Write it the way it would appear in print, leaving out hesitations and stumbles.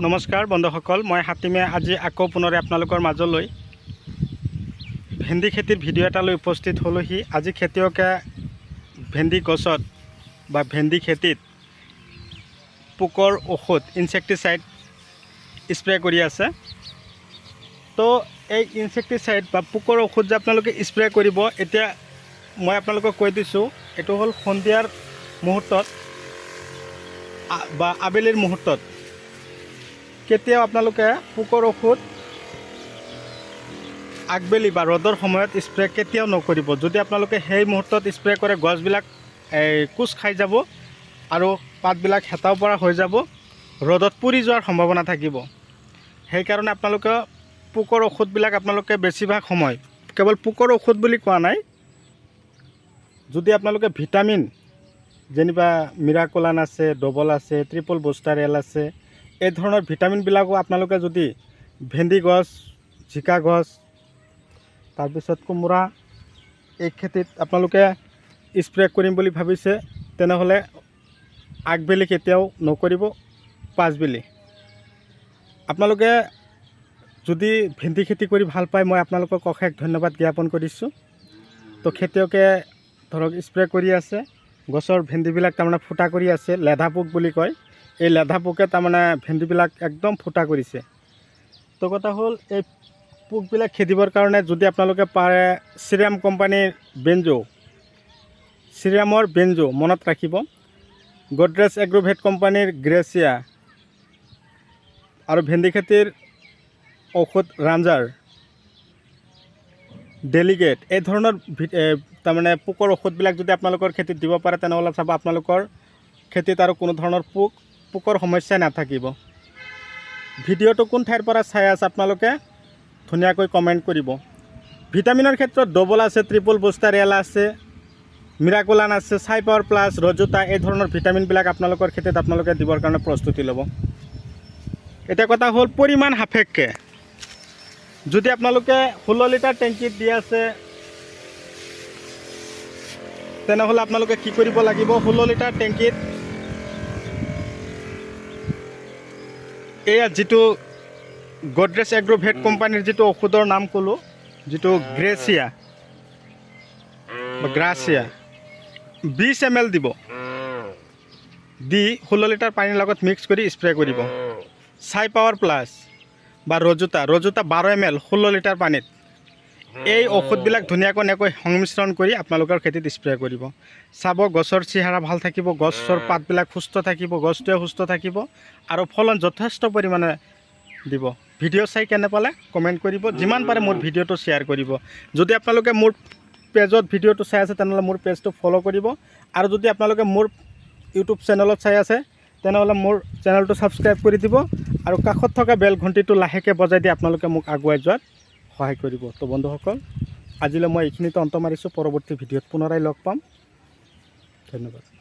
নমস্কাৰ বন্ধুসকল, মই হাতিমে আজি আকৌ পুনৰে আপোনালোকৰ মাজলৈ ভেন্দি খেতিৰ ভিডিঅ' এটা লৈ উপস্থিত হ'লোহি। আজি খেতিয়কে ভেন্দি গছত বা ভেন্দি খেতিত পোকৰ ঔষধ ইনসেক্টিসাইড স্প্ৰে কৰি আছে। তো এই ইনসেক্টিসাইড বা পোকৰ ঔষধ যে আপোনালোকে স্প্ৰে কৰিব, এতিয়া মই আপোনালোকক কৈ দিছোঁ, এইটো হ'ল সন্ধিয়াৰ মুহূৰ্তত বা আবেলিৰ মুহূৰ্তত। কেতিয়াও আপোনালোকে পোকৰ ঔষধ আগবেলি বা ৰ'দৰ সময়ত স্প্ৰে কেতিয়াও নকৰিব। যদি আপোনালোকে সেই মুহূৰ্তত স্প্ৰে কৰে, গছবিলাক কোচ খাই যাব আৰু পাতবিলাক হেতাও পৰা হৈ যাব, ৰ'দত পুৰি যোৱাৰ সম্ভাৱনা থাকিব। সেইকাৰণে আপোনালোকে পোকৰ ঔষধবিলাক আপোনালোকে বেছিভাগ সময়, কেৱল পোকৰ ঔষধ বুলি কোৱা নাই, যদি আপোনালোকে ভিটামিন যেনিবা মিৰাকোলান আছে, ডবল আছে, ট্ৰিপল বুষ্টাৰ এল আছে, এই ধৰণৰ ভিটামিনবিলাকো আপোনালোকে যদি ভেন্দি গছ, জিকা গছ, তাৰপিছত কোমোৰা এই খেতিত আপোনালোকে স্প্ৰে কৰিম বুলি ভাবিছে, তেনেহ'লে আগবেলি কেতিয়াও নকৰিব, পাছবেলি। আপোনালোকে যদি ভেন্দি খেতি কৰি ভাল পায়, মই আপোনালোকক অশেষ ধন্যবাদ জ্ঞাপন কৰিছোঁ। তো খেতিয়কে ধৰক স্প্ৰে কৰি আছে, গছৰ ভেন্দিবিলাক তাৰমানে ফুটা কৰি আছে, লেধা পোক বুলি কয়। এই লেধা পোকে তাৰমানে ভেন্দিবিলাক একদম ফুটা কৰিছে। তো কথা হ'ল, এই পোকবিলাক খেদিবৰ কাৰণে যদি আপোনালোকে পাৰে চিৰাম কোম্পানীৰ চিৰামৰ বেঞ্জো মনত ৰাখিব, গডৰেজ এগ্ৰোভেট কোম্পানীৰ গ্ৰেচিয়া আৰু ভেন্দি খেতিৰ ঔষধ ৰাঞ্জাৰ, ডেলিগেট, এই ধৰণৰ তাৰমানে পোকৰ ঔষধবিলাক যদি আপোনালোকৰ খেতিত দিব পাৰে, তেনেহ'লে চাব আপোনালোকৰ খেতিত আৰু কোনো ধৰণৰ পোকৰ সমস্যা নাথাকিব। ভিডিঅ'টো কোন ঠাইৰ পৰা চাই আছে আপোনালোকে ধুনীয়াকৈ কমেণ্ট কৰিব। ভিটামিনৰ ক্ষেত্ৰত ডবল আছে, ট্ৰিপল বুষ্টাৰ এল আছে, মিৰাকোলান আছে, চাই পাৱাৰ প্লাছ, ৰজোতা, এই ধৰণৰ ভিটামিনবিলাক আপোনালোকৰ খেতিত আপোনালোকে দিবৰ কাৰণে প্ৰস্তুতি ল'ব। এতিয়া কথা হ'ল পৰিমাণ সাপেক্ষে, যদি আপোনালোকে 16 লিটাৰ টেংকিত দি আছে, তেনেহ'লে আপোনালোকে কি কৰিব লাগিব, 16 লিটাৰ টেংকিত এয়া যিটো গডৰেজ এগ্ৰোভেট কোম্পানীৰ যিটো ঔষধৰ নাম ক'লোঁ, যিটো গ্ৰেচিয়া বা গ্ৰাচিয়া, 20 ml দিব, দি 16 লিটাৰ পানীৰ লগত মিক্স কৰি স্প্ৰে কৰিব। চাই পাৱাৰ প্লাছ বা ৰজোতা 12 ml 16 লিটাৰ পানীত, এই ঔষধবিলাক ধুনীয়াকৈ এনেকৈ সংমিশ্ৰণ কৰি আপোনালোকৰ খেতিত স্প্ৰে কৰিব। চাব গছৰ চেহেৰা ভাল থাকিব, গছৰ পাতবিলাক সুস্থ থাকিব, গছটোৱে সুস্থ থাকিব আৰু ফলন যথেষ্ট পৰিমাণে দিব। ভিডিঅ' চাই কেনে পালে কমেণ্ট কৰিব, যিমান পাৰে মোৰ ভিডিঅ'টো শ্বেয়াৰ কৰিব। যদি আপোনালোকে মোৰ পেজত ভিডিঅ'টো চাই আছে, তেনেহ'লে মোৰ পেজটো ফ'ল' কৰিব, আৰু যদি আপোনালোকে মোৰ ইউটিউব চেনেলত চাই আছে, তেনেহ'লে মোৰ চেনেলটো ছাবস্ক্ৰাইব কৰি দিব, আৰু কাষত থকা বেল ঘণ্টিটো লাহেকৈ বজাই দি আপোনালোকে মোক আগুৱাই যোৱাত সহায় কৰিব। তো বন্ধুসকল, আজিলৈ মই এইখিনিতে অন্ত মাৰিছোঁ। পৰৱৰ্তী ভিডিঅ'ত পুনৰাই লগ পাম। ধন্যবাদ।